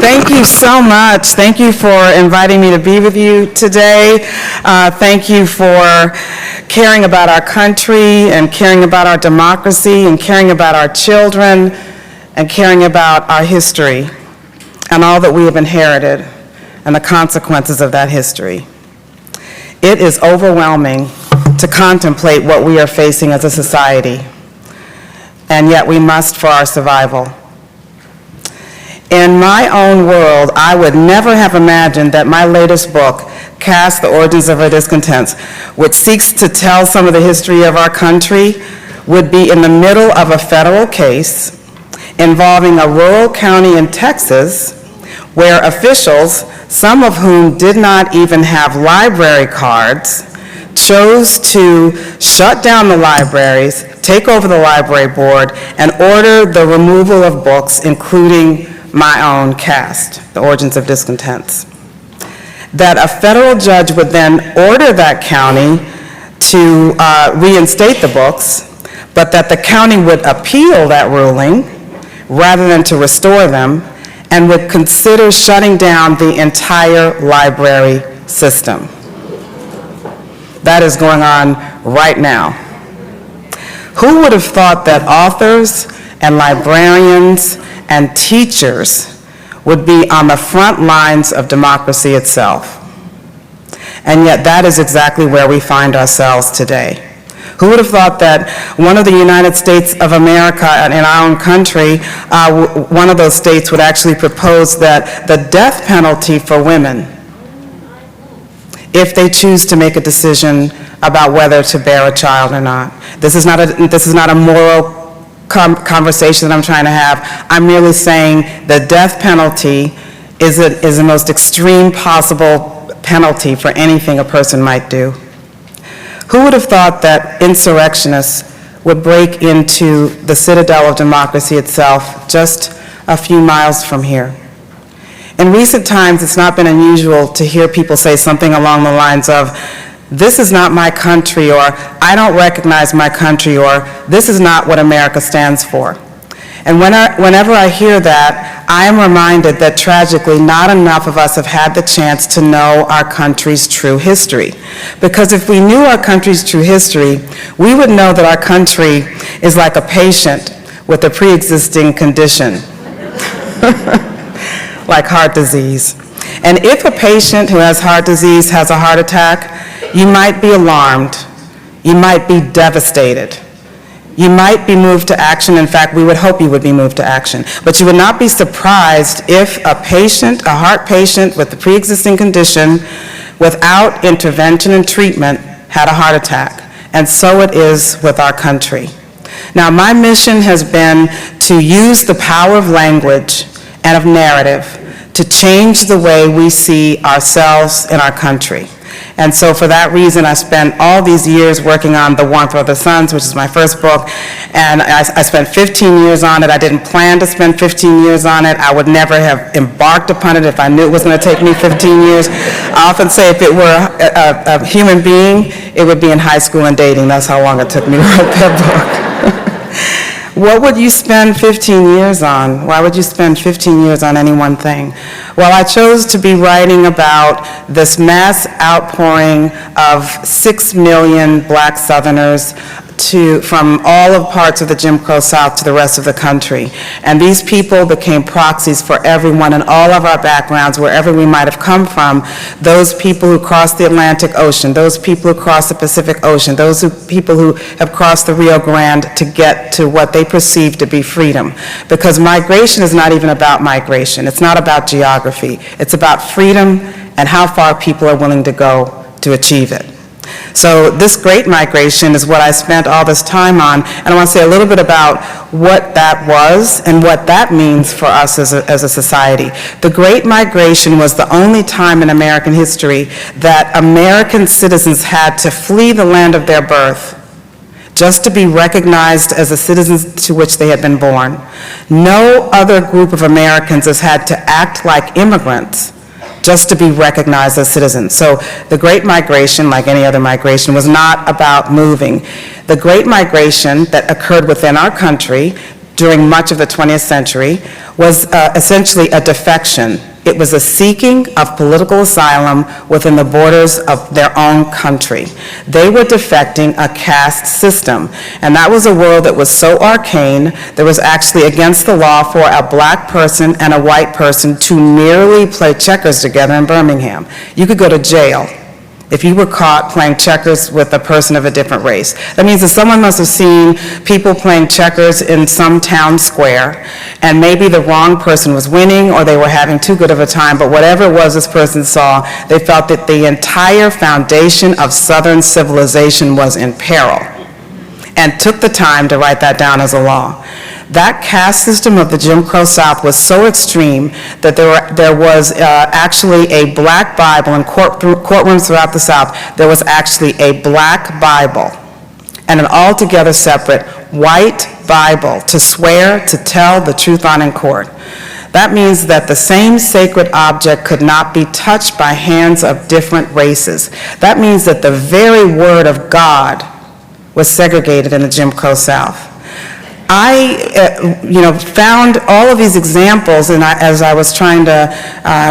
Thank you so much. Thank you for inviting me to be with you today. Thank you for caring about our country and caring about our democracy and caring about our children and caring about our history and all that we have inherited and the consequences of that history. It is overwhelming to contemplate what we are facing as a society, and yet we must for our survival. In my own world, I would never have imagined that my latest book, Caste, the Origins of Our Discontent, which seeks to tell some of the history of our country, would be in the middle of a federal case involving a rural county in Texas where officials, some of whom did not even have library cards, chose to shut down the libraries, take over the library board, and order the removal of books, including my own Caste, the Origins of Discontent. That a federal judge would then order that county to reinstate the books, but that the county would appeal that ruling rather than to restore them, and would consider shutting down the entire library system. That is going on right now. Who would have thought that authors and librarians and teachers would be on the front lines of democracy itself? And yet that is exactly where we find ourselves today. Who would have thought that one of the United States of America, in our own country, one of those states would actually propose that the death penalty for women, if they choose to make a decision about whether to bear a child or not. This is not a moral conversation that I'm trying to have. I'm merely saying the death penalty is the most extreme possible penalty for anything a person might do. Who would have thought that insurrectionists would break into the citadel of democracy itself just a few miles from here? In recent times, it's not been unusual to hear people say something along the lines of, "This is not my country," or "I don't recognize my country," or "This is not what America stands for." And whenever I hear that, I am reminded that tragically not enough of us have had the chance to know our country's true history. Because if we knew our country's true history, we would know that our country is like a patient with a pre-existing condition, like heart disease. And if a patient who has heart disease has a heart attack, you might be alarmed, you might be devastated, you might be moved to action. In fact, we would hope you would be moved to action. But you would not be surprised if a patient, a heart patient with a pre-existing condition, without intervention and treatment, had a heart attack. And so it is with our country. Now, my mission has been to use the power of language and of narrative to change the way we see ourselves in our country. And so for that reason, I spent all these years working on The Warmth of the Suns, which is my first book, and I spent 15 years on it. I didn't plan to spend 15 years on it. I would never have embarked upon it if I knew it was going to take me 15 years. I often say if it were a human being, it would be in high school and dating. That's how long it took me to write that book. What would you spend 15 years on? Why would you spend 15 years on any one thing? Well, I chose to be writing about this mass outpouring of 6 million black Southerners from all of parts of the Jim Crow South to the rest of the country. And these people became proxies for everyone in all of our backgrounds, wherever we might have come from, those people who crossed the Atlantic Ocean, those people who crossed the Pacific Ocean, people who have crossed the Rio Grande to get to what they perceive to be freedom. Because migration is not even about migration. It's not about geography. It's about freedom and how far people are willing to go to achieve it. So this great migration is what I spent all this time on, and I want to say a little bit about what that was and what that means for us as a society. The Great Migration was the only time in American history that American citizens had to flee the land of their birth just to be recognized as the citizens to which they had been born. No other group of Americans has had to act like immigrants just to be recognized as citizens. So the Great Migration, like any other migration, was not about moving. The Great Migration that occurred within our country during much of the 20th century was essentially a defection. It was a seeking of political asylum within the borders of their own country. They were defecting a caste system, and that was a world that was so arcane that was actually against the law for a black person and a white person to merely play checkers together in Birmingham. You could go to jail if you were caught playing checkers with a person of a different race. That means that someone must have seen people playing checkers in some town square, and maybe the wrong person was winning or they were having too good of a time, but whatever it was this person saw, they felt that the entire foundation of Southern civilization was in peril, and took the time to write that down as a law. That caste system of the Jim Crow South was so extreme that there was actually a black Bible in courtrooms throughout the South. There was actually a black Bible and an altogether separate white Bible to swear to tell the truth on in court. That means that the same sacred object could not be touched by hands of different races. That means that the very word of God was segregated in the Jim Crow South. I found all of these examples as I was trying to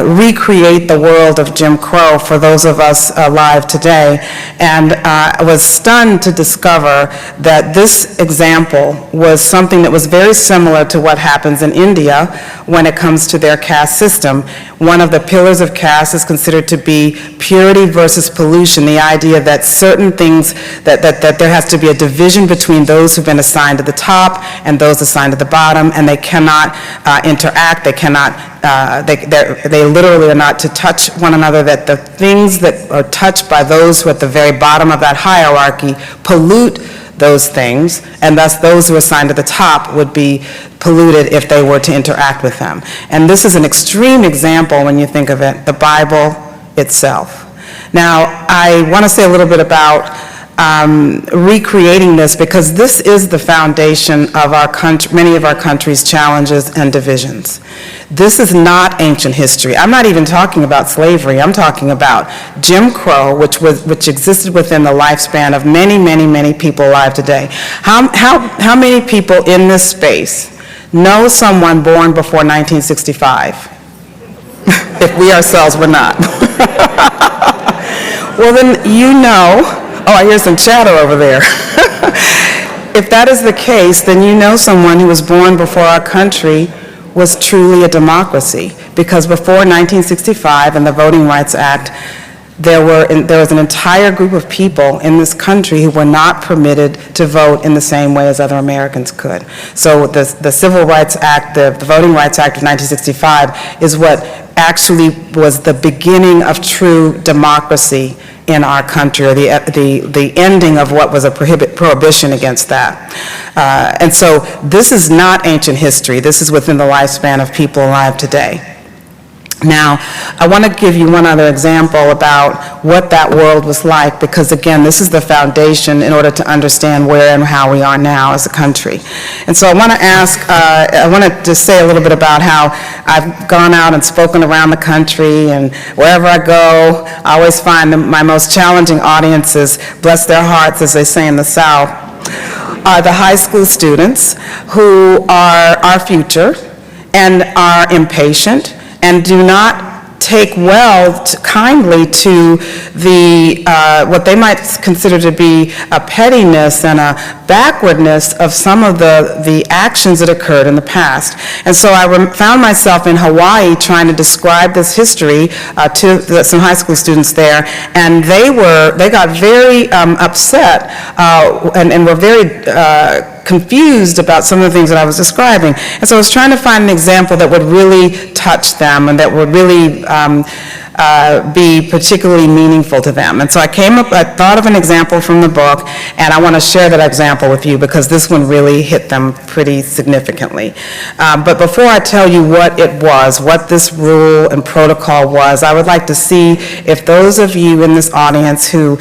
recreate the world of Jim Crow for those of us alive today, and I was stunned to discover that this example was something that was very similar to what happens in India when it comes to their caste system. One of the pillars of caste is considered to be purity versus pollution, the idea that certain things, that there has to be a division between those who've been assigned to the top and those assigned to the bottom, and they cannot interact, they cannot, they literally are not to touch one another, that the things that are touched by those who are at the very bottom of that hierarchy pollute those things, and thus those who are assigned to the top would be polluted if they were to interact with them. And this is an extreme example when you think of it, the Bible itself. Now, I want to say a little bit about recreating this, because this is the foundation of our country, many of our country's challenges and divisions. This is not ancient history. I'm not even talking about slavery. I'm talking about Jim Crow, which existed within the lifespan of many, many, many people alive today. How many people in this space know someone born before 1965? If we ourselves were not. Well, then you know. Oh, I hear some chatter over there. If that is the case, then you know someone who was born before our country was truly a democracy, because before 1965 and the Voting Rights Act, there was an entire group of people in this country who were not permitted to vote in the same way as other Americans could. So the Civil Rights Act, the Voting Rights Act of 1965 is what actually was the beginning of true democracy in our country, or the ending of what was a prohibition against that. And so this is not ancient history. This is within the lifespan of people alive today. Now, I want to give you one other example about what that world was like, because again, this is the foundation in order to understand where and how we are now as a country. And so I want to just say a little bit about how I've gone out and spoken around the country, and wherever I go, I always find my most challenging audiences, bless their hearts, as they say in the South, are the high school students who are our future and are impatient and do not take kindly to the what they might consider to be a pettiness and a backwardness of some of the actions that occurred in the past. And so I found myself in Hawaii trying to describe this history to some high school students there, and they got very upset and were very confused about some of the things that I was describing. And so I was trying to find an example that would really touch them and that would really be particularly meaningful to them. And so I thought of an example from the book, and I want to share that example with you because this one really hit them pretty significantly. But before I tell you what it was, what this rule and protocol was, I would like to see if those of you in this audience who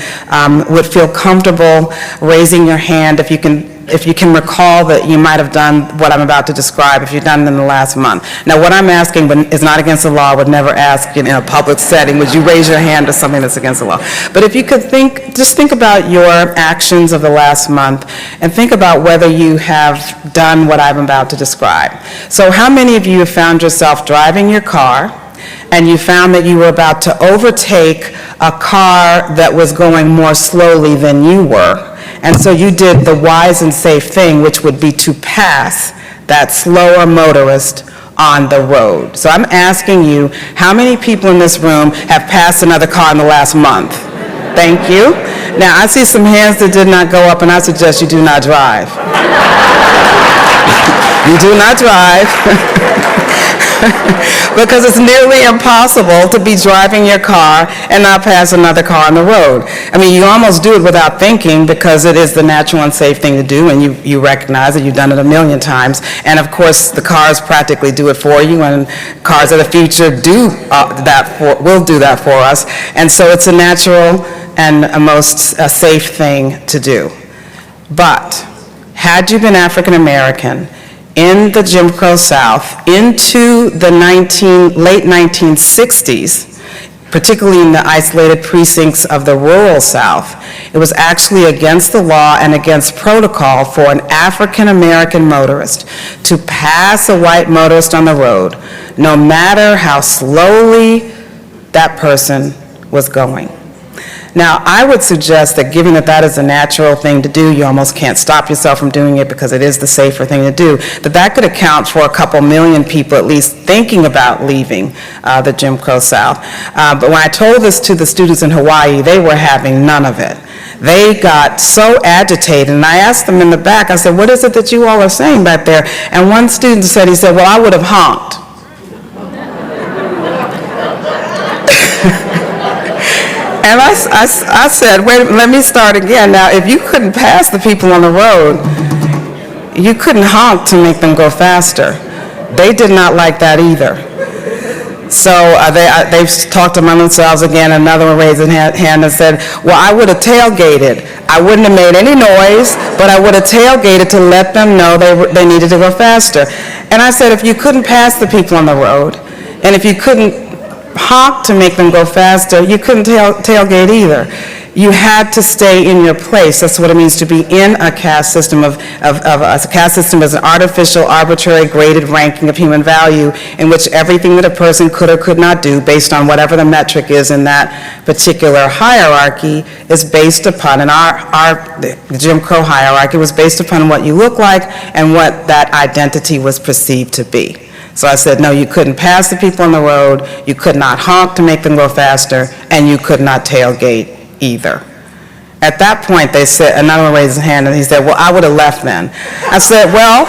would feel comfortable raising your hand, if you can if you can recall that you might have done what I'm about to describe, if you've done it in the last month. Now, what I'm asking is not against the law. I would never ask in a public setting, would you raise your hand to something that's against the law? But if you could just think about your actions of the last month and think about whether you have done what I'm about to describe. So how many of you have found yourself driving your car and you found that you were about to overtake a car that was going more slowly than you were, and so you did the wise and safe thing, which would be to pass that slower motorist on the road? So I'm asking you, how many people in this room have passed another car in the last month? Thank you. Now, I see some hands that did not go up, and I suggest you do not drive. You do not drive. Because it's nearly impossible to be driving your car and not pass another car on the road. I mean, you almost do it without thinking because it is the natural and safe thing to do, and you recognize that you've done it a million times. And of course, the cars practically do it for you, and cars of the future will do that for us. And so it's a natural and a most safe thing to do. But had you been African American in the Jim Crow South into the late 1960s, particularly in the isolated precincts of the rural South, it was actually against the law and against protocol for an African American motorist to pass a white motorist on the road, no matter how slowly that person was going. Now, I would suggest that given that that is a natural thing to do, you almost can't stop yourself from doing it because it is the safer thing to do, that could account for a couple million people at least thinking about leaving the Jim Crow South. But when I told this to the students in Hawaii, they were having none of it. They got so agitated, and I asked them in the back, I said, what is it that you all are saying back there? And one student said, he said, well, I would have honked. And I said, wait, let me start again. Now, if you couldn't pass the people on the road, you couldn't honk to make them go faster. They did not like that either. So they've talked among themselves again. Another one raised his hand and said, well, I would have tailgated. I wouldn't have made any noise, but I would have tailgated to let them know they needed to go faster. And I said, if you couldn't pass the people on the road, and if you couldn't honk to make them go faster, you couldn't tailgate either. You had to stay in your place. That's what it means to be in a caste system a caste system is an artificial, arbitrary, graded ranking of human value in which everything that a person could or could not do based on whatever the metric is in that particular hierarchy is based upon, and the Jim Crow hierarchy was based upon what you look like and what that identity was perceived to be. So I said, no, you couldn't pass the people on the road, you could not honk to make them go faster, and you could not tailgate either. At that point, they said, another one raised his hand, and he said, well, I would have left then. I said, well,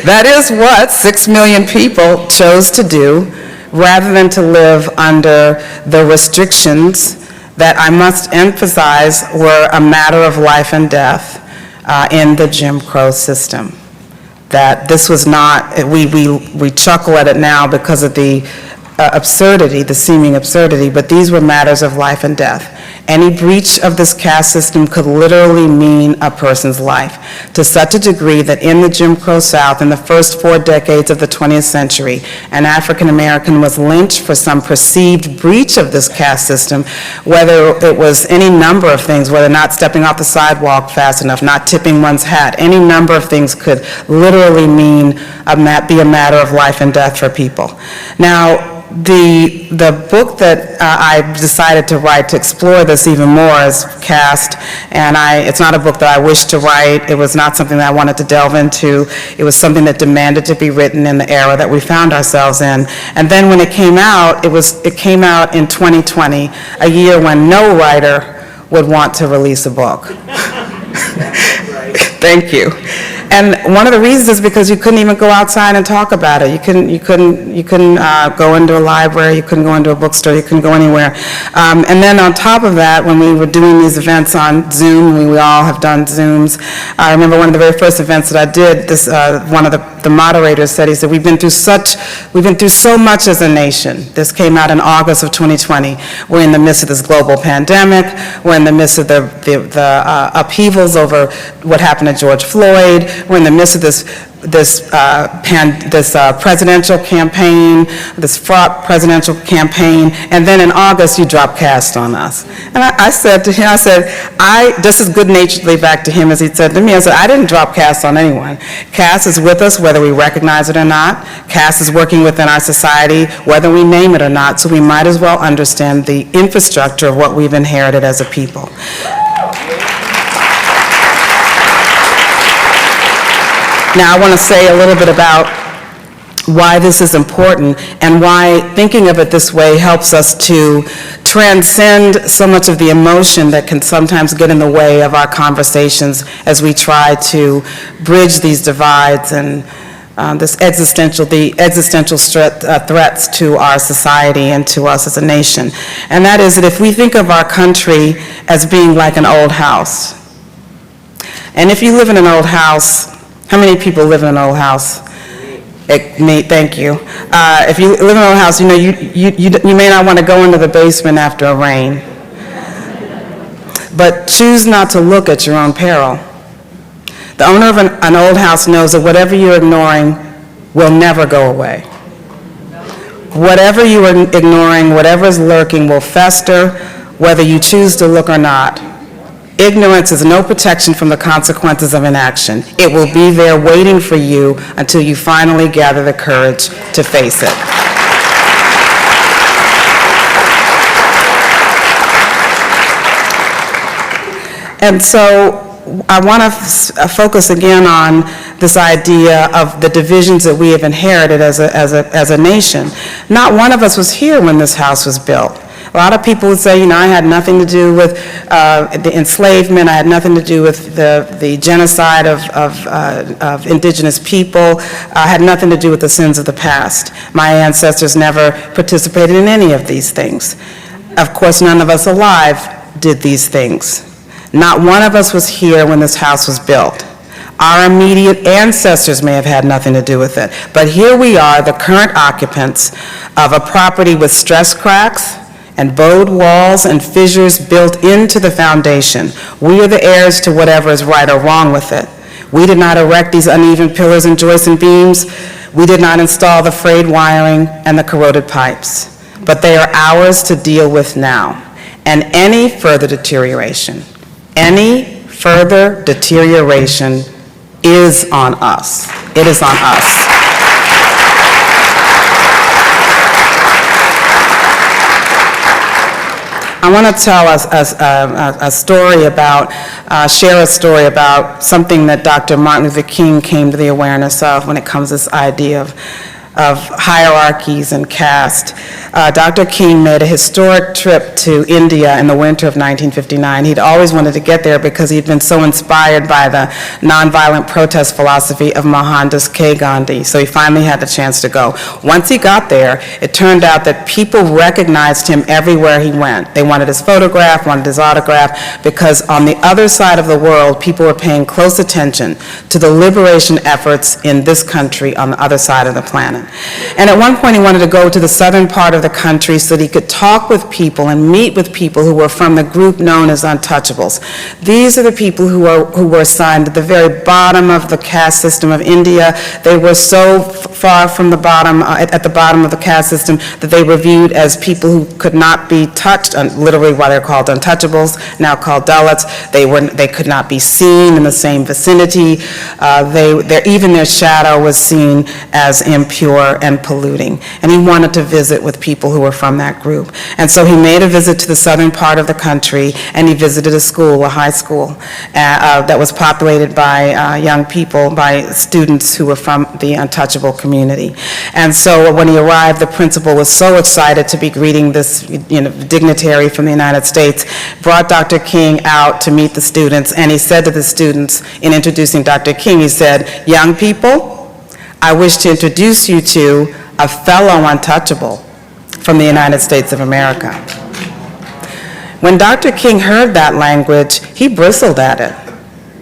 that is what 6 million people chose to do, rather than to live under the restrictions that I must emphasize were a matter of life and death in the Jim Crow system. That this was not, we chuckle at it now because of the absurdity, the seeming absurdity, but these were matters of life and death. Any breach of this caste system could literally mean a person's life, to such a degree that in the Jim Crow South, in the first 4 decades of the 20th century, an African American was lynched for some perceived breach of this caste system, whether it was any number of things, whether not stepping off the sidewalk fast enough, not tipping one's hat, any number of things could literally mean, be a matter of life and death for people. Now, the book that I decided to write to explore this even more is Caste, and it's not a book that I wished to write. It was not something that I wanted to delve into. It was something that demanded to be written in the era that we found ourselves in. And then when it came out, it came out in 2020, a year when no writer would want to release a book. Thank you. And one of the reasons is because you couldn't even go outside and talk about it. You couldn't go into a library, you couldn't go into a bookstore, you couldn't go anywhere. And then on top of that, when we were doing these events on Zoom, we all have done Zooms. I remember one of the very first events that I did, one of the moderators said, he said, we've been through so much as a nation. This came out in August of 2020. We're in the midst of this global pandemic. We're in the midst of the upheavals over what happened to George Floyd. We're in the midst of this presidential campaign, this fraught presidential campaign, and then in August you drop Caste on us. And I said to him, just as good-naturedly back to him as he said to me, I said, I didn't drop Caste on anyone. Caste is with us whether we recognize it or not. Caste is working within our society whether we name it or not, so we might as well understand the infrastructure of what we've inherited as a people. Now, I want to say a little bit about why this is important and why thinking of it this way helps us to transcend so much of the emotion that can sometimes get in the way of our conversations as we try to bridge these divides and the existential threats to our society and to us as a nation. And that is that if we think of our country as being like an old house, and if you live in an old house, how many people live in an old house? Me, thank you. If you live in an old house, you know, you may not want to go into the basement after a rain. But choose not to look at your own peril. The owner of an old house knows that whatever you're ignoring will never go away. Whatever you are ignoring, whatever is lurking will fester, whether you choose to look or not. Ignorance is no protection from the consequences of inaction. It will be there waiting for you until you finally gather the courage to face it. And so I want to focus again on this idea of the divisions that we have inherited as a nation. Not one of us was here when this house was built. A lot of people would say, you know, I had nothing to do with the enslavement, I had nothing to do with the genocide of indigenous people, I had nothing to do with the sins of the past. My ancestors never participated in any of these things. Of course, none of us alive did these things. Not one of us was here when this house was built. Our immediate ancestors may have had nothing to do with it. But here we are, the current occupants of a property with stress cracks and bowed walls and fissures built into the foundation. We are the heirs to whatever is right or wrong with it. We did not erect these uneven pillars and joists and beams. We did not install the frayed wiring and the corroded pipes. But they are ours to deal with now. And any further deterioration is on us. It is on us. I want to tell a story about, share a story about something that Dr. Martin Luther King came to the awareness of when it comes to this idea of hierarchies and caste. Dr. King made a historic trip to India in the winter of 1959. He'd always wanted to get there because he'd been so inspired by the nonviolent protest philosophy of Mohandas K. Gandhi, so he finally had the chance to go. Once he got there, it turned out that people recognized him everywhere he went. They wanted his photograph, wanted his autograph, because on the other side of the world, people were paying close attention to the liberation efforts in this country on the other side of the planet. And at one point he wanted to go to the southern part of the country so that he could talk with people and meet with people who were from the group known as untouchables. These are the people who were assigned at the very bottom of the caste system of India. They were so far from the bottom, at the bottom of the caste system, that they were viewed as people who could not be touched, literally why they're called untouchables, now called Dalits. They could not be seen in the same vicinity. Even their shadow was seen as impure and polluting. And he wanted to visit with people who were from that group. And so he made a visit to the southern part of the country, and he visited a school, a high school, that was populated by young people, by students who were from the untouchable community. community. And so when he arrived, the principal was so excited to be greeting this dignitary from the United States, brought Dr. King out to meet the students, and he said to the students in introducing Dr. King, he said, "Young people, I wish to introduce you to a fellow untouchable from the United States of America." When Dr. King heard that language, he bristled at it.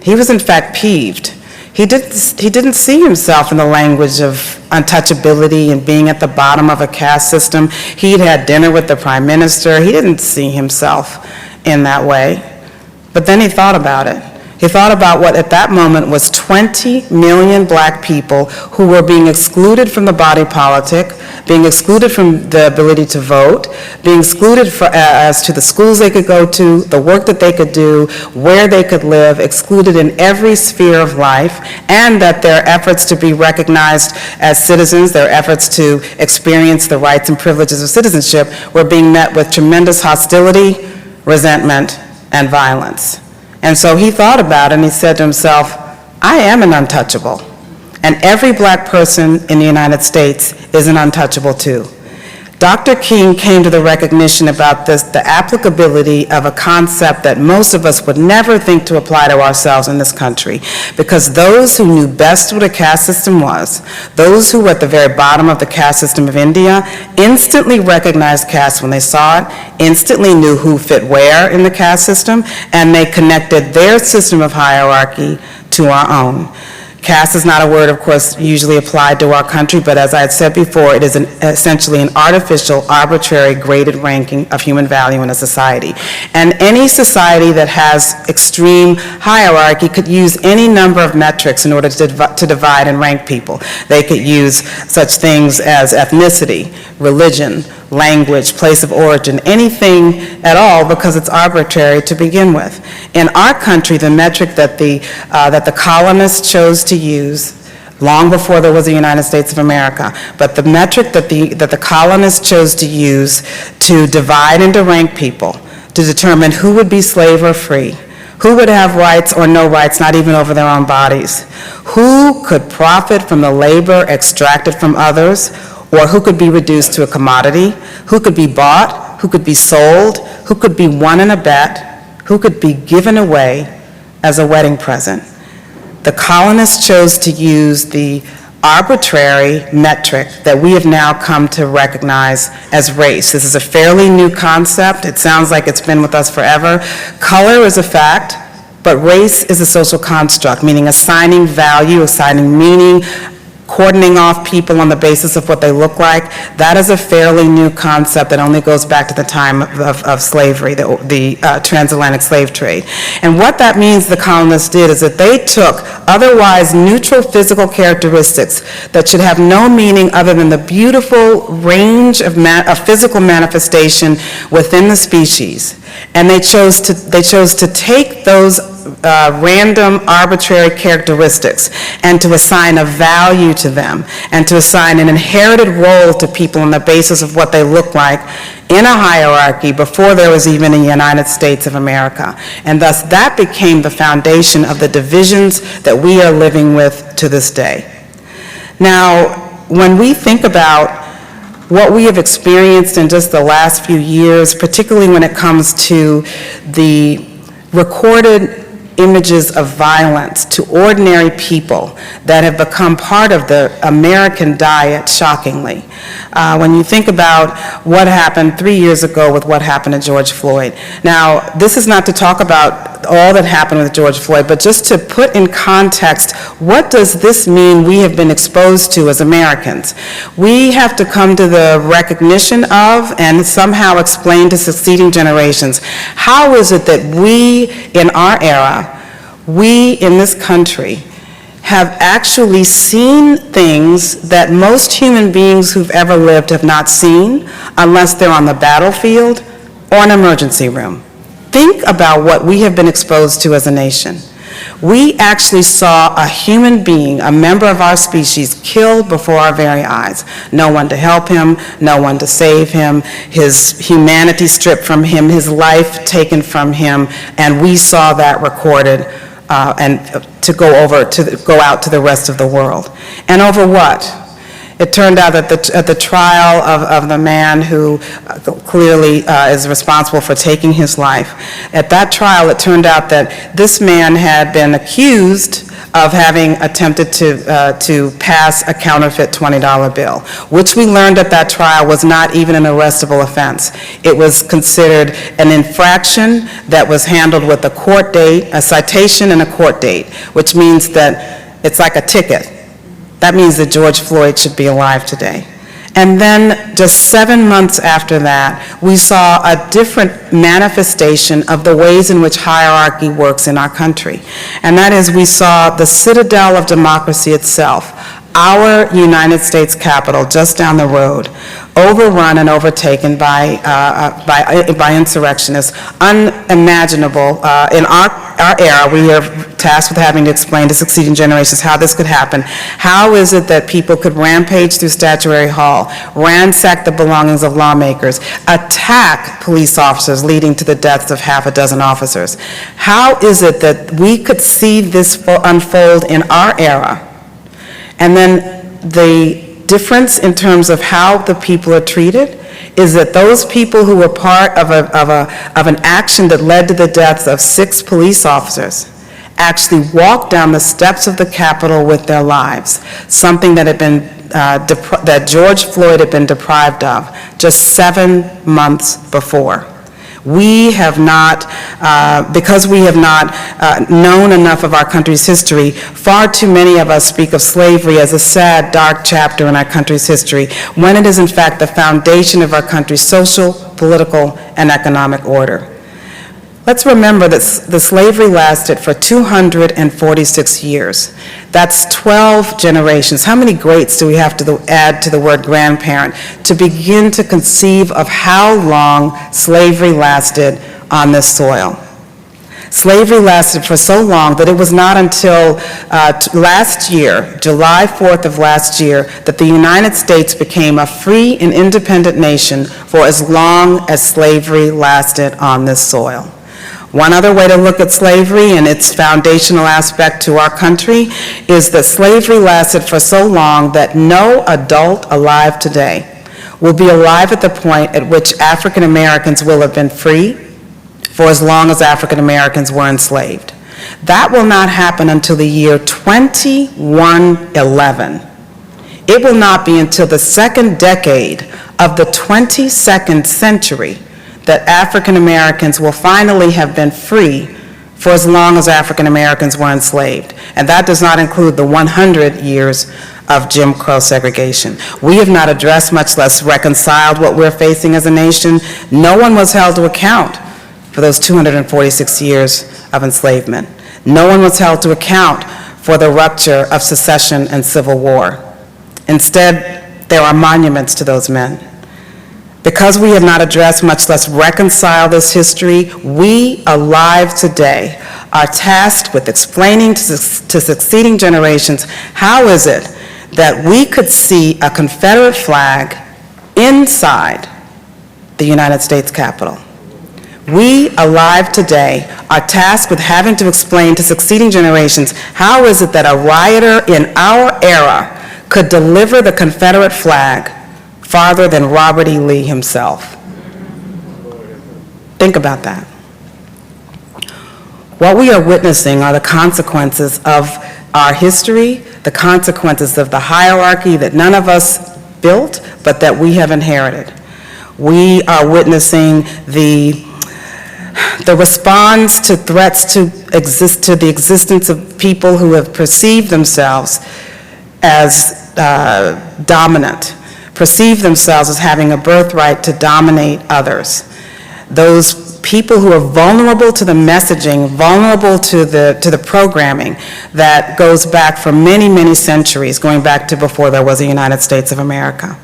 He was in fact peeved. He didn't see himself in the language of untouchability and being at the bottom of a caste system. He'd had dinner with the prime minister. He didn't see himself in that way. But then he thought about it. He thought about what at that moment was 20 million black people who were being excluded from the body politic, being excluded from the ability to vote, being excluded as to the schools they could go to, the work that they could do, where they could live, excluded in every sphere of life, and that their efforts to be recognized as citizens, their efforts to experience the rights and privileges of citizenship were being met with tremendous hostility, resentment, and violence. And so he thought about it and he said to himself, I am an untouchable. And every black person in the United States is an untouchable too. Dr. King came to the recognition about this, the applicability of a concept that most of us would never think to apply to ourselves in this country, because those who knew best what a caste system was, those who were at the very bottom of the caste system of India, instantly recognized caste when they saw it, instantly knew who fit where in the caste system, and they connected their system of hierarchy to our own. Caste is not a word, of course, usually applied to our country, but as I had said before, it is essentially an artificial, arbitrary, graded ranking of human value in a society. And any society that has extreme hierarchy could use any number of metrics in order to divide and rank people. They could use such things as ethnicity, religion, language, place of origin, anything at all, because it's arbitrary to begin with. In our country, the metric that the colonists chose to use, long before there was a United States of America, but the metric that the colonists chose to use to divide and to rank people, to determine who would be slave or free, who would have rights or no rights, not even over their own bodies, who could profit from the labor extracted from others, or who could be reduced to a commodity, who could be bought, who could be sold, who could be won in a bet, who could be given away as a wedding present. The colonists chose to use the arbitrary metric that we have now come to recognize as race. This is a fairly new concept. It sounds like it's been with us forever. Color is a fact, but race is a social construct, meaning assigning value, assigning meaning, cordoning off people on the basis of what they look like. That is a fairly new concept that only goes back to the time of slavery, the transatlantic slave trade. And what that means the colonists did is that they took otherwise neutral physical characteristics that should have no meaning other than the beautiful range of physical manifestation within the species. And they chose to take those random, arbitrary characteristics and to assign a value to them and to assign an inherited role to people on the basis of what they look like in a hierarchy before there was even a United States of America. And thus that became the foundation of the divisions that we are living with to this day. Now, when we think about what we have experienced in just the last few years, particularly when it comes to the recorded images of violence to ordinary people that have become part of the American diet, shockingly. When you think about what happened 3 years ago with what happened to George Floyd. Now, this is not to talk about all that happened with George Floyd, but just to put in context, what does this mean we have been exposed to as Americans? We have to come to the recognition of and somehow explain to succeeding generations, how is it that we in our era, we in this country, have actually seen things that most human beings who've ever lived have not seen unless they're on the battlefield or an emergency room. Think about what we have been exposed to as a nation. We actually saw a human being, a member of our species, killed before our very eyes. No one to help him, no one to save him, his humanity stripped from him, his life taken from him, and we saw that recorded and to go out to the rest of the world. And over what? It turned out that at the trial of the man who clearly is responsible for taking his life, at that trial it turned out that this man had been accused of having attempted to pass a counterfeit $20 bill, which we learned at that trial was not even an arrestable offense. It was considered an infraction that was handled with a court date, a citation and a court date, which means that it's like a ticket. That means that George Floyd should be alive today. And then just 7 months after that, we saw a different manifestation of the ways in which hierarchy works in our country. And that is, we saw the citadel of democracy itself, our United States Capitol just down the road, overrun and overtaken by insurrectionists, unimaginable. In our era, we are tasked with having to explain to succeeding generations how this could happen. How is it that people could rampage through Statuary Hall, ransack the belongings of lawmakers, attack police officers, leading to the deaths of half a dozen officers? How is it that we could see this unfold in our era? And then the difference in terms of how the people are treated is that those people who were part of an action that led to the deaths of 6 police officers actually walked down the steps of the Capitol with their lives, something that had been that George Floyd had been deprived of just 7 months before. We have not, because we have not known enough of our country's history, far too many of us speak of slavery as a sad, dark chapter in our country's history, when it is in fact the foundation of our country's social, political, and economic order. Let's remember that the slavery lasted for 246 years. That's 12 generations. How many greats do we have to add to the word grandparent to begin to conceive of how long slavery lasted on this soil? Slavery lasted for so long that it was not until last year, July 4th of last year, that the United States became a free and independent nation for as long as slavery lasted on this soil. One other way to look at slavery and its foundational aspect to our country is that slavery lasted for so long that no adult alive today will be alive at the point at which African Americans will have been free for as long as African Americans were enslaved. That will not happen until the year 2111. It will not be until the second decade of the 22nd century that African Americans will finally have been free for as long as African Americans were enslaved. And that does not include the 100 years of Jim Crow segregation. We have not addressed, much less reconciled, what we're facing as a nation. No one was held to account for those 246 years of enslavement. No one was held to account for the rupture of secession and civil war. Instead, there are monuments to those men. Because we have not addressed, much less reconciled this history, we alive today are tasked with explaining to succeeding generations how is it that we could see a Confederate flag inside the United States Capitol. We alive today are tasked with having to explain to succeeding generations how is it that a rioter in our era could deliver the Confederate flag farther than Robert E. Lee himself. Think about that. What we are witnessing are the consequences of our history, the consequences of the hierarchy that none of us built, but that we have inherited. We are witnessing the response to threats to the existence of people who have perceived themselves as dominant, perceive themselves as having a birthright to dominate others. Those people who are vulnerable to the messaging, vulnerable to the programming that goes back for many, many centuries, going back to before there was a United States of America.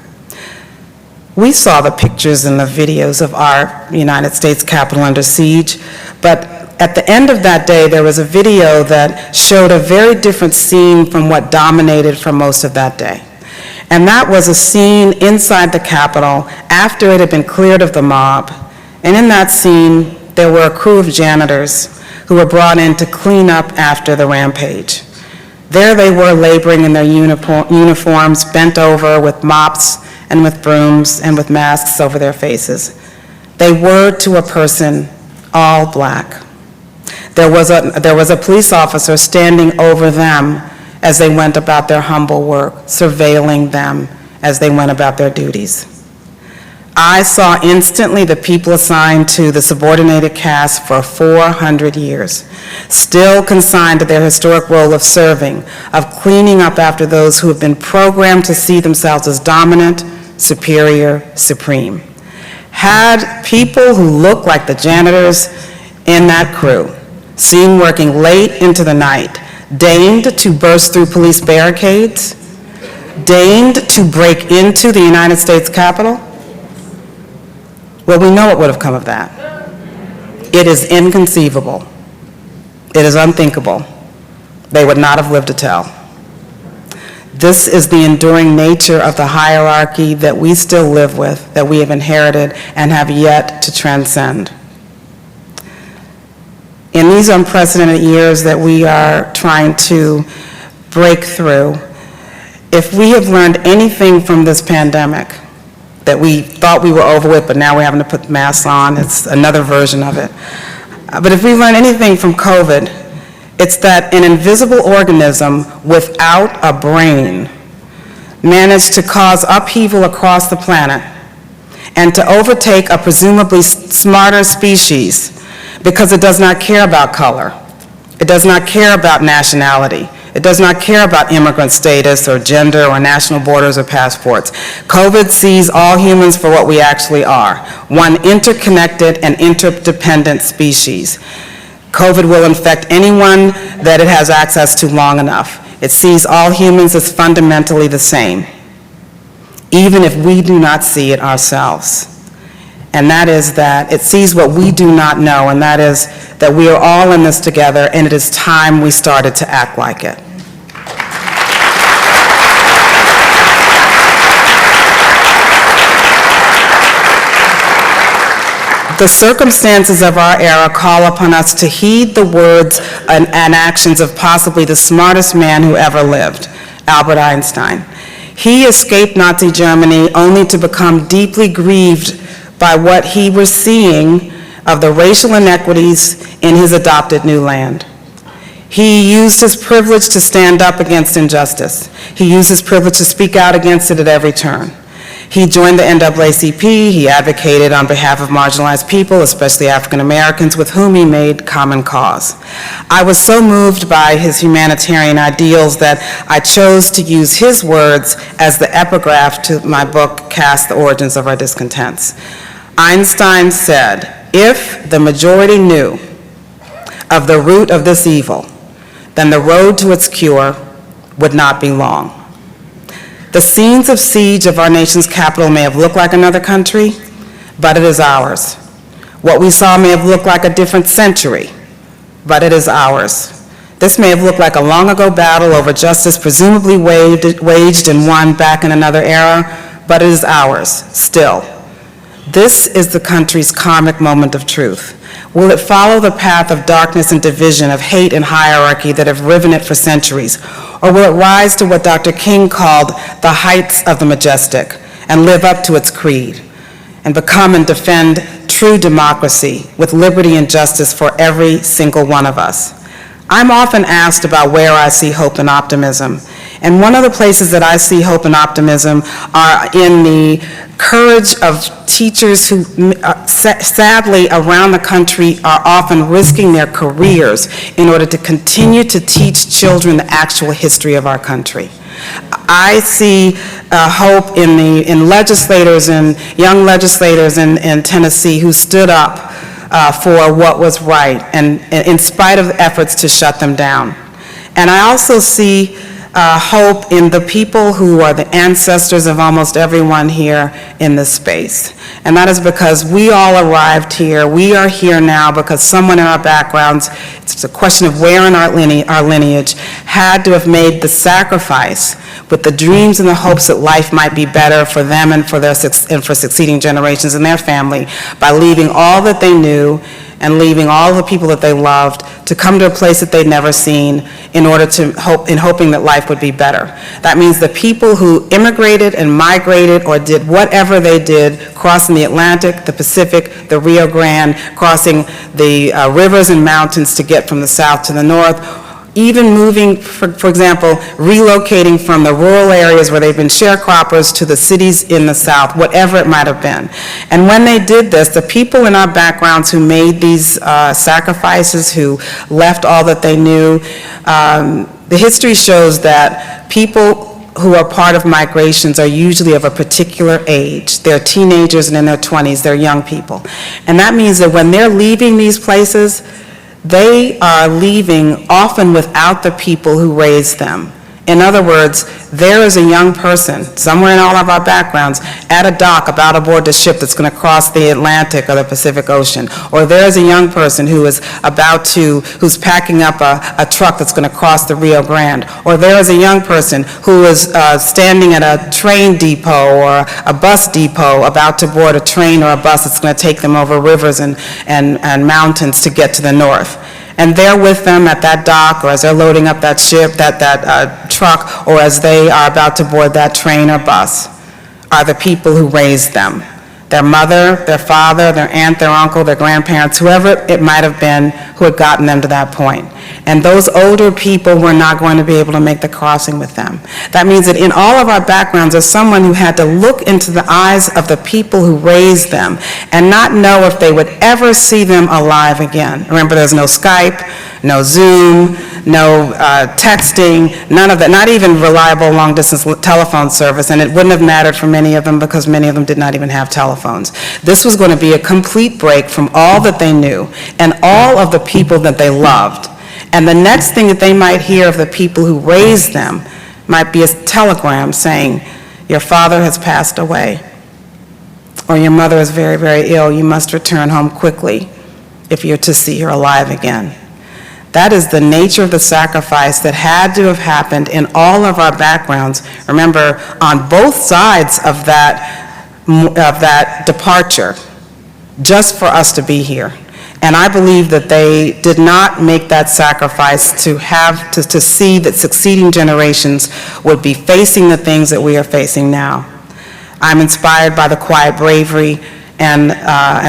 We saw the pictures and the videos of our United States Capitol under siege, but at the end of that day, there was a video that showed a very different scene from what dominated for most of that day. And that was a scene inside the Capitol after it had been cleared of the mob. And in that scene, there were a crew of janitors who were brought in to clean up after the rampage. There they were laboring in their uniforms, bent over with mops and with brooms and with masks over their faces. They were, to a person, all black. There was a police officer standing over them as they went about their humble work, surveilling them as they went about their duties. I saw instantly the people assigned to the subordinated caste for 400 years, still consigned to their historic role of serving, of cleaning up after those who have been programmed to see themselves as dominant, superior, supreme. Had people who looked like the janitors in that crew, seen working late into the night, deigned to burst through police barricades, deigned to break into the United States Capitol, well, we know what would have come of that. It is inconceivable. It is unthinkable. They would not have lived to tell. This is the enduring nature of the hierarchy that we still live with, that we have inherited and have yet to transcend. In these unprecedented years that we are trying to break through, if we have learned anything from this pandemic, that we thought we were over with, but now we're having to put masks on, it's another version of it. But if we learn anything from COVID, it's that an invisible organism without a brain managed to cause upheaval across the planet and to overtake a presumably smarter species because it does not care about color. It does not care about nationality. It does not care about immigrant status or gender or national borders or passports. COVID sees all humans for what we actually are, one interconnected and interdependent species. COVID will infect anyone that it has access to long enough. It sees all humans as fundamentally the same, even if we do not see it ourselves. And that is that it sees what we do not know, and that is that we are all in this together, and it is time we started to act like it. The circumstances of our era call upon us to heed the words and actions of possibly the smartest man who ever lived, Albert Einstein. He escaped Nazi Germany only to become deeply grieved by what he was seeing of the racial inequities in his adopted new land. He used his privilege to stand up against injustice. He used his privilege to speak out against it at every turn. He joined the NAACP. He advocated on behalf of marginalized people, especially African Americans, with whom he made common cause. I was so moved by his humanitarian ideals that I chose to use his words as the epigraph to my book, Caste, the Origins of Our Discontents. Einstein said, "If the majority knew of the root of this evil, then the road to its cure would not be long." The scenes of siege of our nation's capital may have looked like another country, but it is ours. What we saw may have looked like a different century, but it is ours. This may have looked like a long ago battle over justice presumably waged and won back in another era, but it is ours still. This is the country's karmic moment of truth. Will it follow the path of darkness and division, of hate and hierarchy that have riven it for centuries? Or will it rise to what Dr. King called the heights of the majestic and live up to its creed and become and defend true democracy with liberty and justice for every single one of us? I'm often asked about where I see hope and optimism. And one of the places that I see hope and optimism are in the courage of teachers who, sadly, around the country are often risking their careers in order to continue to teach children the actual history of our country. I see hope in legislators and young legislators in Tennessee who stood up for what was right, and in spite of efforts to shut them down. And I also see hope in the people who are the ancestors of almost everyone here in this space. And that is because we all arrived here. We are here now because someone in our backgrounds, it's a question of where in our lineage, had to have made the sacrifice with the dreams and the hopes that life might be better for them and for succeeding generations and their family by leaving all that they knew and leaving all the people that they loved to come to a place that they'd never seen in order to hoping that life would be better. That means the people who immigrated and migrated or did whatever they did, crossing the Atlantic, the Pacific, the Rio Grande, crossing the rivers and mountains to get from the south to the north, even moving, for example, relocating from the rural areas where they've been sharecroppers to the cities in the South, whatever it might have been. And when they did this, the people in our backgrounds who made these sacrifices, who left all that they knew, the history shows that people who are part of migrations are usually of a particular age. They're teenagers and in their 20s, they're young people. And that means that when they're leaving these places, they are leaving often without the people who raised them. In other words, there is a young person, somewhere in all of our backgrounds, at a dock about aboard the ship that's going to cross the Atlantic or the Pacific Ocean. Or there is a young person who is who's packing up a truck that's going to cross the Rio Grande. Or there is a young person who is standing at a train depot or a bus depot about to board a train or a bus that's going to take them over rivers and mountains to get to the north. And they're with them at that dock, or as they're loading up that ship, that truck, or as they are about to board that train or bus, are the people who raised them. Their mother, their father, their aunt, their uncle, their grandparents, whoever it might have been who had gotten them to that point. And those older people were not going to be able to make the crossing with them. That means that in all of our backgrounds, there's someone who had to look into the eyes of the people who raised them and not know if they would ever see them alive again. Remember, there's no Skype, no Zoom, no texting, none of that, not even reliable long-distance telephone service, and it wouldn't have mattered for many of them because many of them did not even have telephones. This was going to be a complete break from all that they knew and all of the people that they loved. And the next thing that they might hear of the people who raised them might be a telegram saying, your father has passed away, or your mother is very, very ill, you must return home quickly if you're to see her alive again. That is the nature of the sacrifice that had to have happened in all of our backgrounds. Remember, on both sides of that departure, just for us to be here. And I believe that they did not make that sacrifice to see that succeeding generations would be facing the things that we are facing now. I'm inspired by the quiet bravery and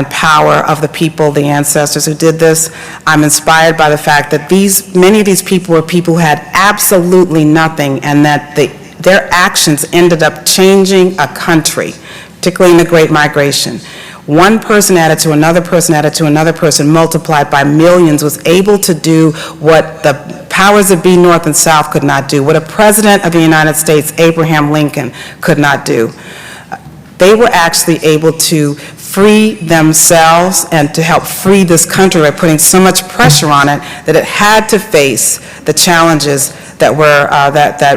power of the people, the ancestors who did this. I'm inspired by the fact that many of these people were people who had absolutely nothing, and that their actions ended up changing a country, particularly in the Great Migration. One person added to another person, added to another person, multiplied by millions, was able to do what the powers that be North and South could not do, what a president of the United States, Abraham Lincoln, could not do. They were actually able to free themselves and to help free this country by putting so much pressure on it that it had to face the challenges that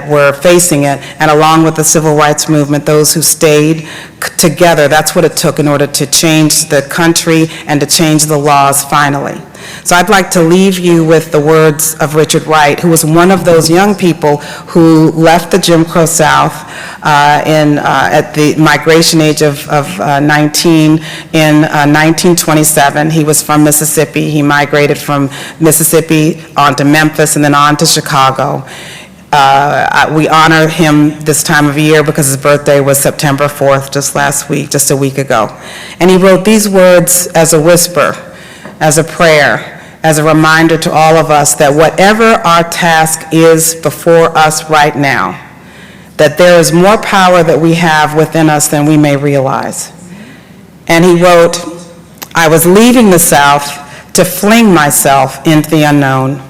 were facing it, and along with the civil rights movement, those who stayed together, that's what it took in order to change the country and to change the laws finally. So I'd like to leave you with the words of Richard Wright, who was one of those young people who left the Jim Crow South at the migration age of 19 in 1927. He was from Mississippi. He migrated from Mississippi on to Memphis and then on to Chicago. We honor him this time of year because his birthday was September 4th, just a week ago. And he wrote these words as a whisper, as a prayer, as a reminder to all of us that whatever our task is before us right now, that there is more power that we have within us than we may realize. And he wrote, I was leaving the South to fling myself into the unknown.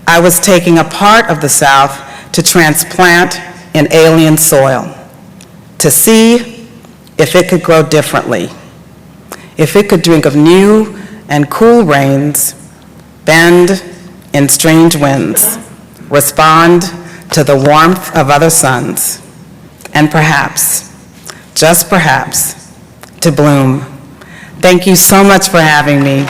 I was taking a part of the South to transplant in alien soil, to see if it could grow differently, if it could drink of new and cool rains, bend in strange winds, respond to the warmth of other suns, and perhaps, just perhaps, to bloom. Thank you so much for having me.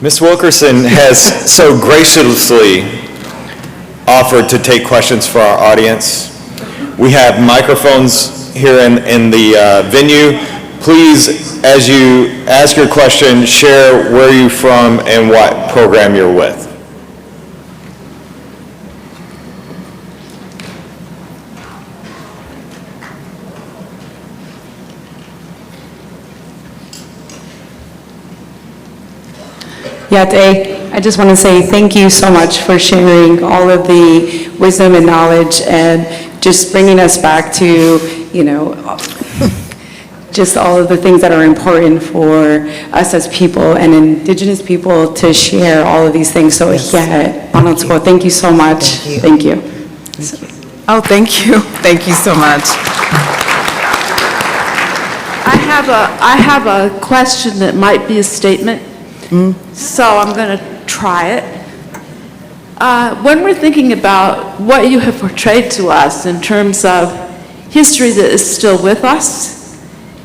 Ms. Wilkerson has so graciously offered to take questions for our audience. We have microphones here in the venue. Please, as you ask your question, share where you're from and what program you're with. Yate, I just want to say thank you so much for sharing all of the wisdom and knowledge and just bringing us back to, you know, just all of the things that are important for us as people and Indigenous people to share all of these things. So yeah, thank you so much. Thank you. Oh, thank you. Thank you so much. I have a question that might be a statement. So I'm going to try it. When we're thinking about what you have portrayed to us in terms of history that is still with us,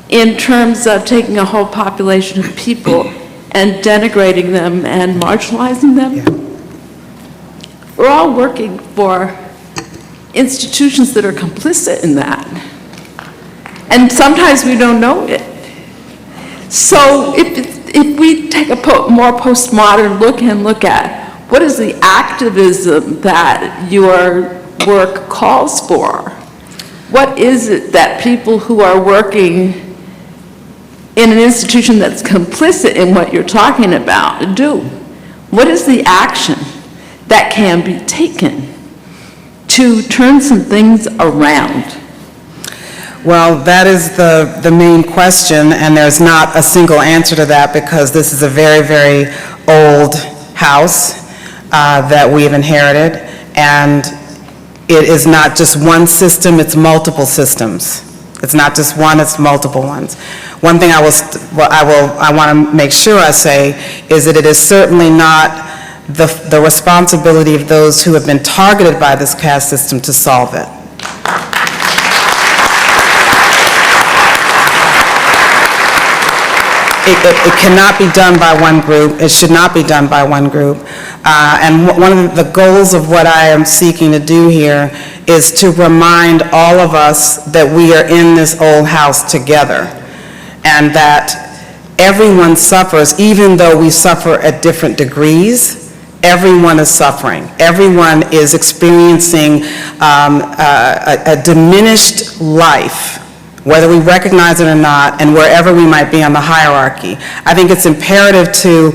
in terms of taking a whole population of people and denigrating them and marginalizing them, we're all working for institutions that are complicit in that. And sometimes we don't know it. So if we take a more postmodern look and look at what is the activism that your work calls for, what is it that people who are working in an institution that's complicit in what you're talking about do? What is the action that can be taken to turn some things around? Well, that is the main question, and there's not a single answer to that because this is a very, very old house that we've inherited, and it is not just one system, it's multiple systems. It's not just one, it's multiple ones. One thing I want to make sure I say is that it is certainly not the responsibility of those who have been targeted by this caste system to solve it. It cannot be done by one group. It should not be done by one group. And one of the goals of what I am seeking to do here is to remind all of us that we are in this old house together and that everyone suffers, even though we suffer at different degrees. Everyone is suffering. Everyone is experiencing a diminished life, whether we recognize it or not, and wherever we might be on the hierarchy. I think it's imperative to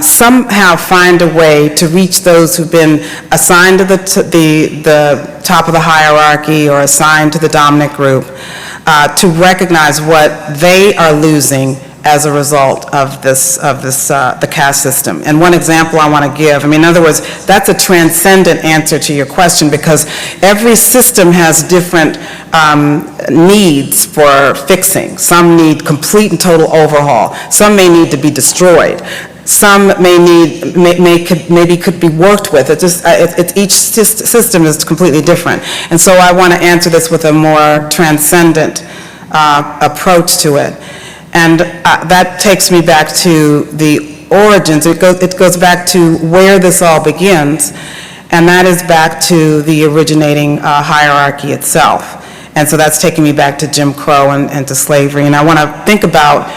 somehow find a way to reach those who've been assigned to the top of the hierarchy or assigned to the dominant group, to recognize what they are losing as a result of the caste system. And one example I want to give, in other words, that's a transcendent answer to your question because every system has different needs for fixing. Some need complete and total overhaul. Some may need to be destroyed. Some may need, maybe could be worked with. Each system is completely different. And so I want to answer this with a more transcendent approach to it. And that takes me back to the origins. It goes back to where this all begins, and that is back to the originating hierarchy itself. And so that's taking me back to Jim Crow and to slavery. And I want to think about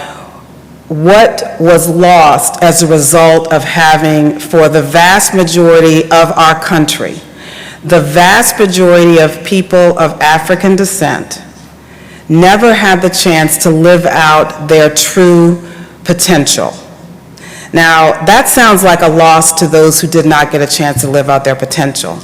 what was lost as a result of having, for the vast majority of our country, the vast majority of people of African descent never had the chance to live out their true potential. Now, that sounds like a loss to those who did not get a chance to live out their potential.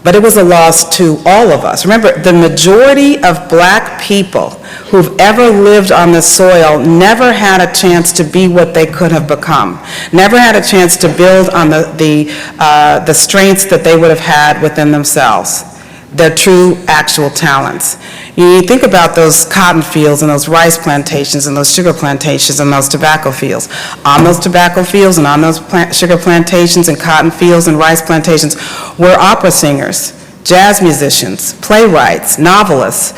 But it was a loss to all of us. Remember, the majority of black people who've ever lived on this soil never had a chance to be what they could have become, never had a chance to build on the strengths that they would have had within themselves, their true actual talents. You think about those cotton fields and those rice plantations and those sugar plantations and those tobacco fields. On those tobacco fields and on those sugar plantations and cotton fields and rice plantations were opera singers, jazz musicians, playwrights, novelists,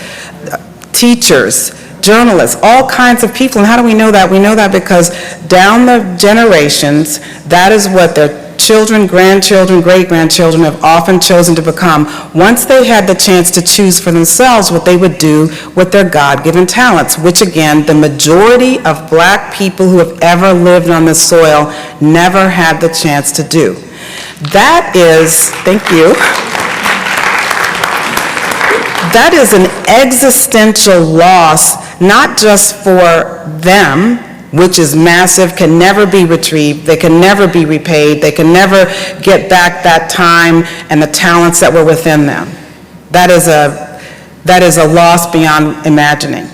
teachers, journalists, all kinds of people. And how do we know that? We know that because down the generations, that is what their children, grandchildren, great-grandchildren have often chosen to become once they had the chance to choose for themselves what they would do with their God-given talents, which again, the majority of black people who have ever lived on this soil never had the chance to do. That is, thank you, that is an existential loss, not just for them, which is massive, can never be retrieved, they can never be repaid, they can never get back that time and the talents that were within them. That is a loss beyond imagining.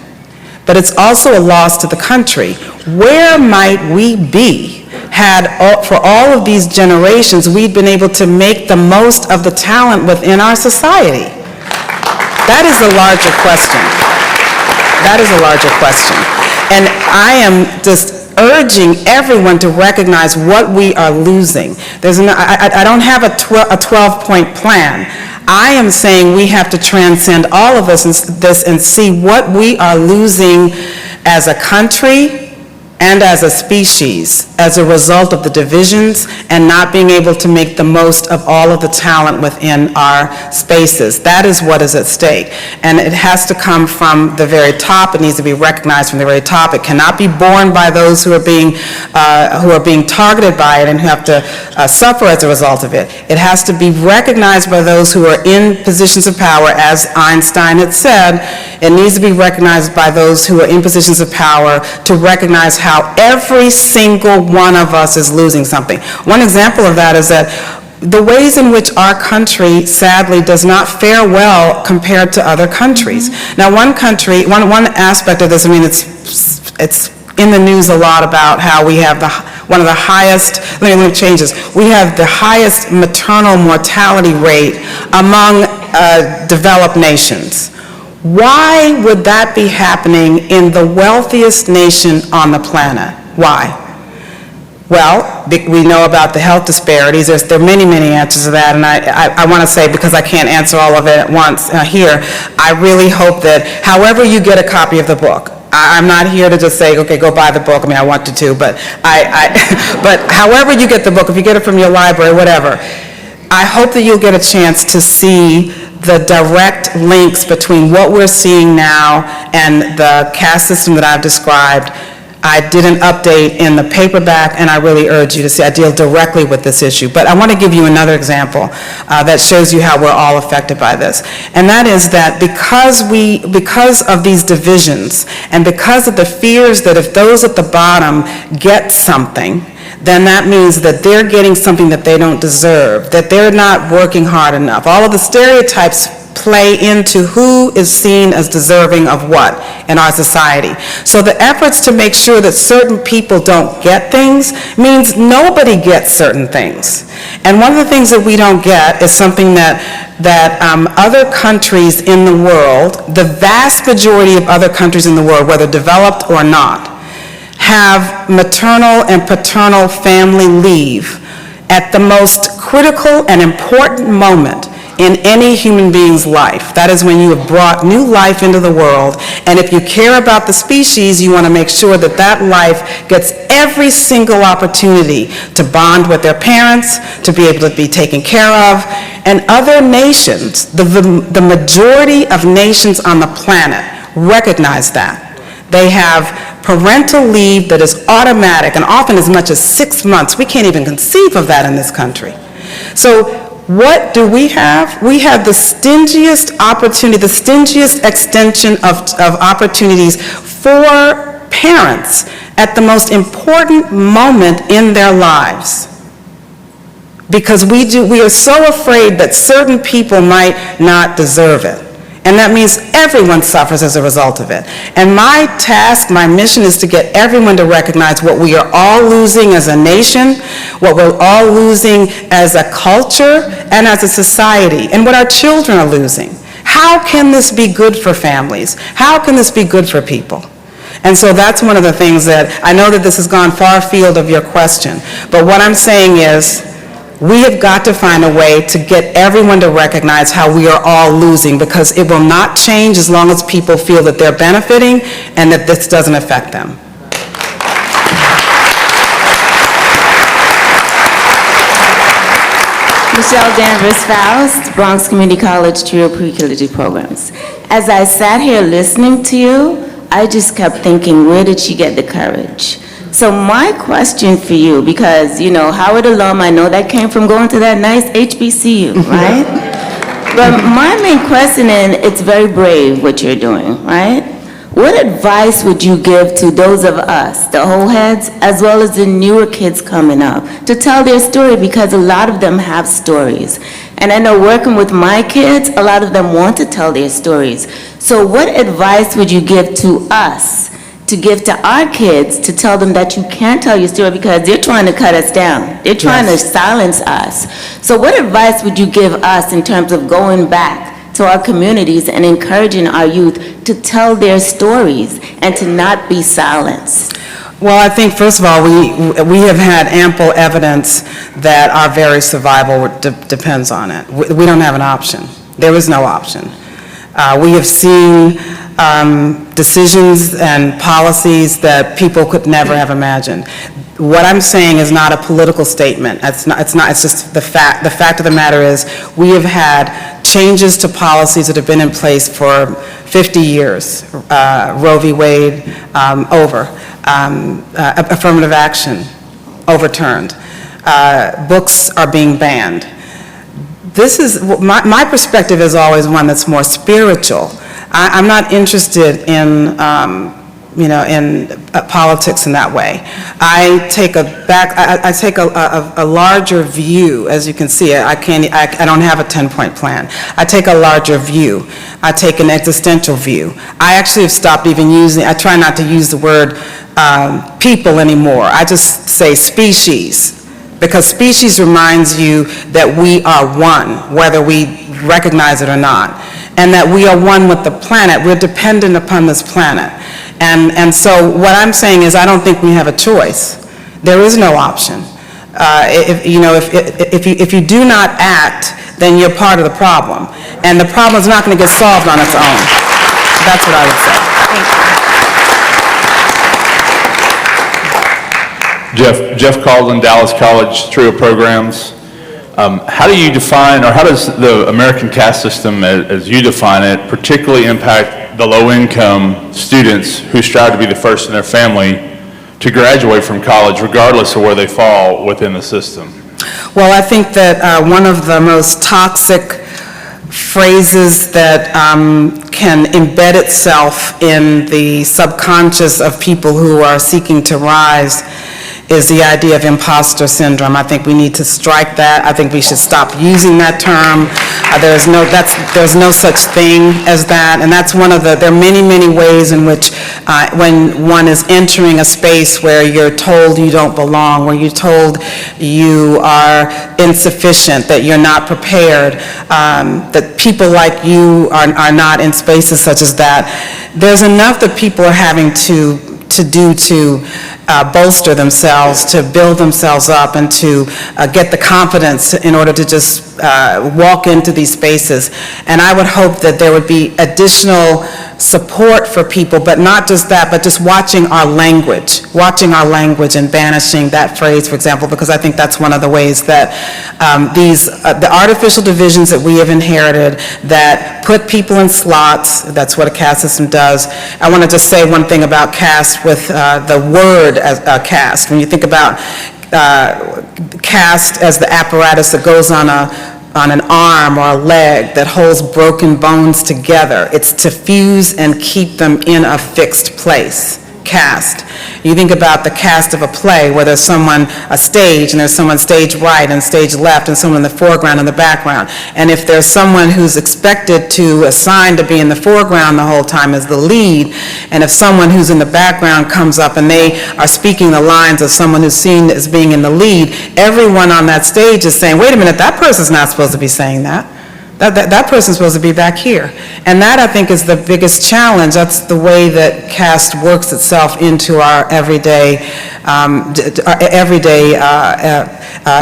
But it's also a loss to the country. Where might we be had, for all of these generations, we'd been able to make the most of the talent within our society? That is a larger question. That is a larger question. And I am just urging everyone to recognize what we are losing. I don't have a 12-point plan. I am saying we have to transcend all of this and see what we are losing as a country and as a species as a result of the divisions and not being able to make the most of all of the talent within our spaces. That is what is at stake. And it has to come from the very top. It needs to be recognized from the very top. It cannot be borne by those who are being targeted by it and who have to suffer as a result of it. It has to be recognized by those who are in positions of power. As Einstein had said, it needs to be recognized by those who are in positions of power to recognize how every single one of us is losing something. One example of that is that the ways in which our country, sadly, does not fare well compared to other countries. Now, one aspect of this, I mean, it's in the news a lot about how we have one of the highest, let me change this, we have the highest maternal mortality rate among developed nations. Why would that be happening in the wealthiest nation on the planet? Why? Well, we know about the health disparities. There are many, many answers to that, and I want to say, because I can't answer all of it at once here, I really hope that however you get a copy of the book, I'm not here to just say, okay, go buy the book. I mean, I want to too, but but however you get the book, if you get it from your library, whatever, I hope that you'll get a chance to see the direct links between what we're seeing now and the caste system that I've described. I did an update in the paperback, and I really urge you to see. I deal directly with this issue. But I want to give you another example that shows you how we're all affected by this. And that is that because of these divisions, and because of the fears that if those at the bottom get something, then that means that they're getting something that they don't deserve, that they're not working hard enough. All of the stereotypes play into who is seen as deserving of what in our society. So the efforts to make sure that certain people don't get things means nobody gets certain things. And one of the things that we don't get is something that other countries in the world, the vast majority of other countries in the world, whether developed or not, have maternal and paternal family leave at the most critical and important moment in any human being's life. That is when you have brought new life into the world, and if you care about the species, you want to make sure that that life gets every single opportunity to bond with their parents, to be able to be taken care of. And other nations, the majority of nations on the planet recognize that. They have parental leave that is automatic, and often as much as 6 months. We can't even conceive of that in this country. So what do we have? We have the stingiest opportunity, the stingiest extension of opportunities for parents at the most important moment in their lives. Because we are so afraid that certain people might not deserve it. And that means everyone suffers as a result of it. And my task, my mission is to get everyone to recognize what we are all losing as a nation, what we're all losing as a culture and as a society, and what our children are losing. How can this be good for families? How can this be good for people? And so that's one of the things that, I know that this has gone far afield of your question, but what I'm saying is, We have got to find a way to get everyone to recognize how we are all losing, because it will not change as long as people feel that they're benefiting and that this doesn't affect them. Michelle Danvers-Faust, Bronx Community College Trio Pre-Collegiate Programs. As I sat here listening to you, I just kept thinking, where did she get the courage? So my question for you, because, you know, Howard alum, I know that came from going to that nice HBCU, right? But my main question is, it's very brave what you're doing, right? What advice would you give to those of us, the old heads, as well as the newer kids coming up, to tell their story, because a lot of them have stories. And I know working with my kids, a lot of them want to tell their stories. So what advice would you give to us, to give to our kids, to tell them that you can't tell your story because they're trying to cut us down. They're trying to silence us. So what advice would you give us in terms of going back to our communities and encouraging our youth to tell their stories and to not be silenced? Well, I think, first of all, we have had ample evidence that our very survival depends on it. We don't have an option. There is no option. We have seen decisions and policies that people could never have imagined. What I'm saying is not a political statement. It's just the fact. The fact of the matter is, we have had changes to policies that have been in place for 50 years. Roe v. Wade over. Affirmative action overturned. Books are being banned. This is, my perspective is always one that's more spiritual. I'm not interested in, in politics in that way. I take a larger view, as you can see. I don't have a 10-point plan. I take a larger view. I take an existential view. I actually have stopped even using, I try not to use the word people anymore. I just say species. Because species reminds you that we are one, whether we recognize it or not, and that we are one with the planet. We're dependent upon this planet. And so what I'm saying is, I don't think we have a choice. There is no option. If you do not act, then you're part of the problem. And the problem is not going to get solved on its own. That's what I would say. Thank you. Jeff Caldwell, Dallas College Trio Programs. How do you define, or how does the American caste system, as you define it, particularly impact the low-income students who strive to be the first in their family to graduate from college, regardless of where they fall within the system? Well, I think that one of the most toxic phrases that can embed itself in the subconscious of people who are seeking to rise is the idea of imposter syndrome. I think we need to strike that. I think we should stop using that term. There's no such thing as that, and that's one of the, there are many, many ways in which when one is entering a space where you're told you don't belong, where you're told you are insufficient, that you're not prepared, that people like you are not in spaces such as that. There's enough that people are having to do to bolster themselves, to build themselves up, and to get the confidence in order to just walk into these spaces. And I would hope that there would be additional support for people, but not just that, but just watching our language and banishing that phrase, for example, because I think that's one of the ways that the artificial divisions that we have inherited that put people in slots, that's what a caste system does. I want to just say one thing about caste with the word as caste. When you think about caste as the apparatus that goes on an arm or a leg that holds broken bones together, it's to fuse and keep them in a fixed place. Caste. You think about the cast of a play where there's someone, a stage, and there's someone stage right and stage left, and someone in the foreground and the background. And if there's someone who's expected to, assigned to be in the foreground the whole time as the lead, and if someone who's in the background comes up and they are speaking the lines of someone who's seen as being in the lead, everyone on that stage is saying, wait a minute, that person's not supposed to be saying that. That person's supposed to be back here. And that, I think, is the biggest challenge. That's the way that caste works itself into our everyday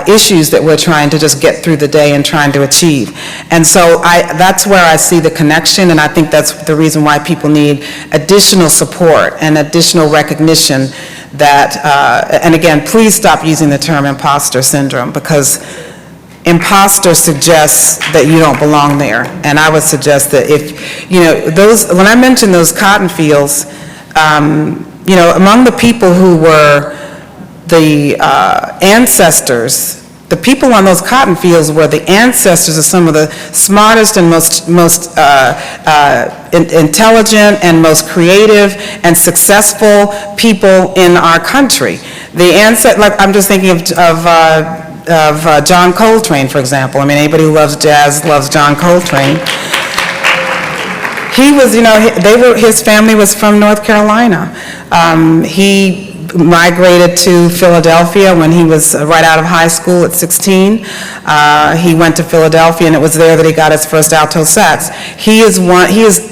issues that we're trying to just get through the day and trying to achieve. And so that's where I see the connection, and I think that's the reason why people need additional support and additional recognition that, and again, please stop using the term imposter syndrome, because imposter suggests that you don't belong there. And I would suggest that if, when I mentioned those cotton fields, among the people who were the ancestors, the people on those cotton fields were the ancestors of some of the smartest and most intelligent and most creative and successful people in our country. I'm just thinking of John Coltrane, for example. I mean, anybody who loves jazz loves John Coltrane. He was, his family was from North Carolina. He migrated to Philadelphia when he was right out of high school at 16. He went to Philadelphia, and it was there that he got his first alto sax. He is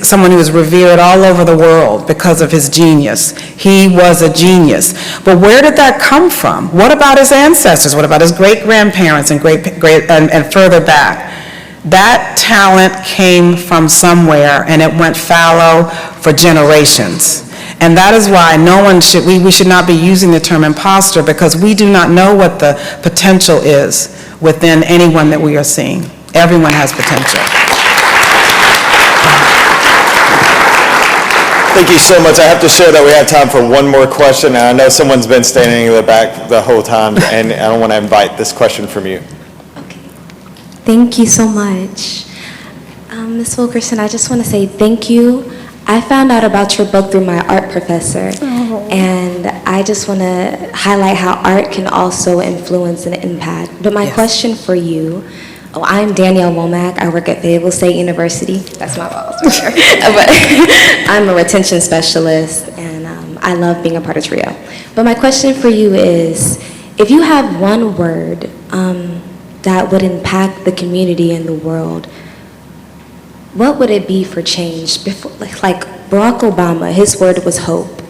someone who is revered all over the world because of his genius. He was a genius. But where did that come from? What about his ancestors? What about his great-grandparents and and further back? That talent came from somewhere, and it went fallow for generations. And that is why we should not be using the term imposter, because we do not know what the potential is within anyone that we are seeing. Everyone has potential. Thank you so much. I have to share that we have time for one more question. And I know someone's been standing in the back the whole time, and I want to invite this question from you. Okay. Thank you so much. Ms. Wilkerson, I just want to say thank you. I found out about your book through my art professor, and I just want to highlight how art can also influence and impact. But my question for you, I'm Danielle Womack. I work at Fayetteville State University. That's my boss. But I'm a retention specialist, and I love being a part of TRIO. But my question for you is, if you have one word that would impact the community and the world, what would it be for change? Like Barack Obama, his word was hope.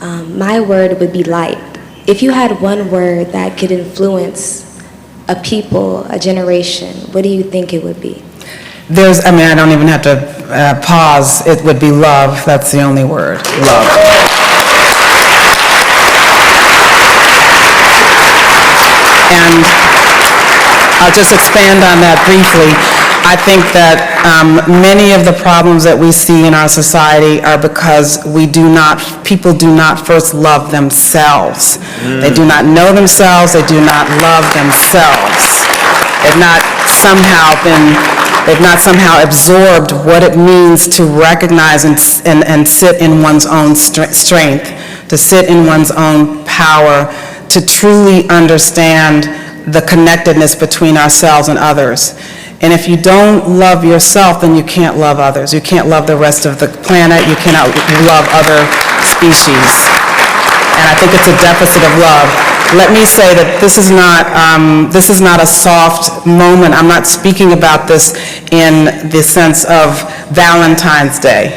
My word would be light. If you had one word that could influence a people, a generation, what do you think it would be? I don't even have to pause. It would be love. That's the only word, love. And I'll just expand on that briefly. I think that many of the problems that we see in our society are because people do not first love themselves. They do not know themselves, they do not love themselves. They've not somehow absorbed what it means to recognize and sit in one's own strength, to sit in one's own power, to truly understand the connectedness between ourselves and others. And if you don't love yourself, then you can't love others. You can't love the rest of the planet. You cannot love other species. And I think it's a deficit of love. Let me say that this is not a soft moment. I'm not speaking about this in the sense of Valentine's Day.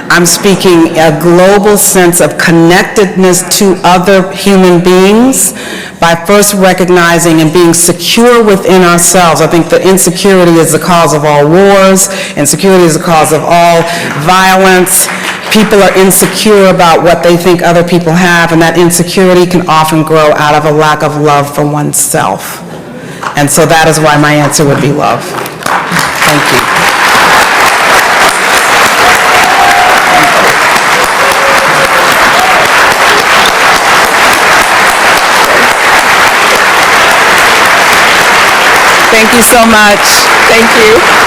I'm speaking a global sense of connectedness to other human beings by first recognizing and being secure within ourselves. I think that insecurity is the cause of all wars. Insecurity is the cause of all violence. People are insecure about what they think other people have, and that insecurity can often grow out of a lack of love for oneself. And so that is why my answer would be love. Thank you. Thank you so much. Thank you.